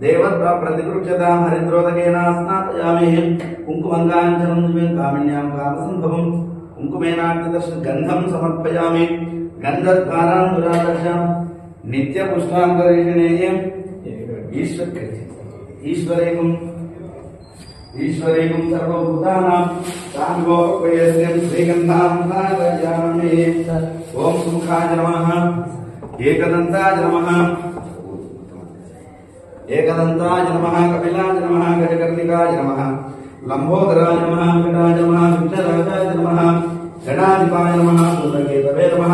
देवत्वा प्रतिगृह्यतां हरिद्रोदकेन स्नापयामि कुङ्कुमङ्गाञ्चनं दिव्यं कामिन्यां कामसम्भवं कुङ्कुमेनार्चितस्य गन्धं समर्पयामि गन्धद्वारान् दुरादर्शां नित्यपुष्पाङ्गरीषिणेयं ईश्वरेकं सर्वभूतानां साङ्गोपयस्यं श्रीगन्धां धारयामि ॐ सुमुखाय नमः एकदन्ताय नमः कपिलाय नमः गजकर्णिकाय नमः लंबोदराय नमः विकटाय नमः विघ्नराजाय नमः गणाधिपाय नमः सुरकेतवे नमः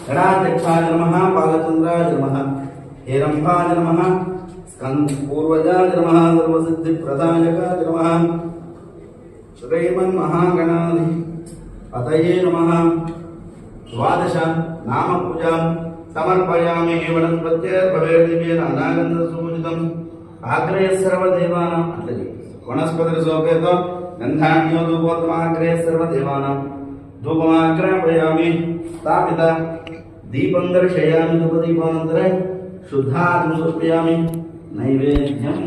गणाध्यक्षाय नमः बालचन्द्राय नमः हेरम्भाय नमः स्कन्दपूर्वजाय नमः सर्वसिद्धिप्रदायकाय नमः श्रीमन्महागणाधिपतये नमः द्वादश नामपूजां समर्पयामि वनस्पत्यर्भवेदिव्येन अनागन्धसूचितम् आग्रयः सर्वदेवानां वनस्पतिसोपेतो गन्धाढ्यो धूपोत्तमाग्रयः सर्वदेवानां धूपमाग्रापयामि स्थापित दीपं दर्शयामि धूपदीपानन्तरे शुद्धार्घ्यं समर्पयामि नैवेद्यम्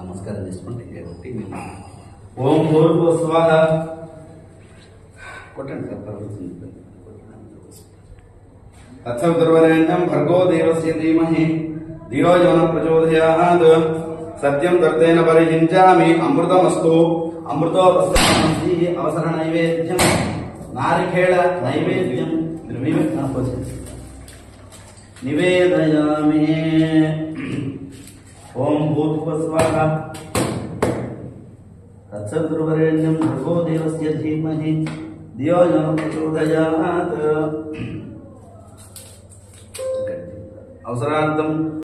नमस्कारं చేసుకుంటే ఓం భూర్భువస్వాహ కొట్టండి तत्सवितुर्वरेण्यं भर्गो देवस्य धीमहि धियो यो नः प्रचोदयात् सत्यं तर्तेन परिचिञ्चामि अमृतमस्तु अमृतोपस्थितमस्ति अवसर नैवेद्यं नारिकेळ नैवेद्यं निवेदयामि ॐ भूर्भुवस्वाहा तत्सवितुर्वरेण्यं भर्गो देवस्य धीमहि धियो यो नः प्रचोदयात् अवसरार्थं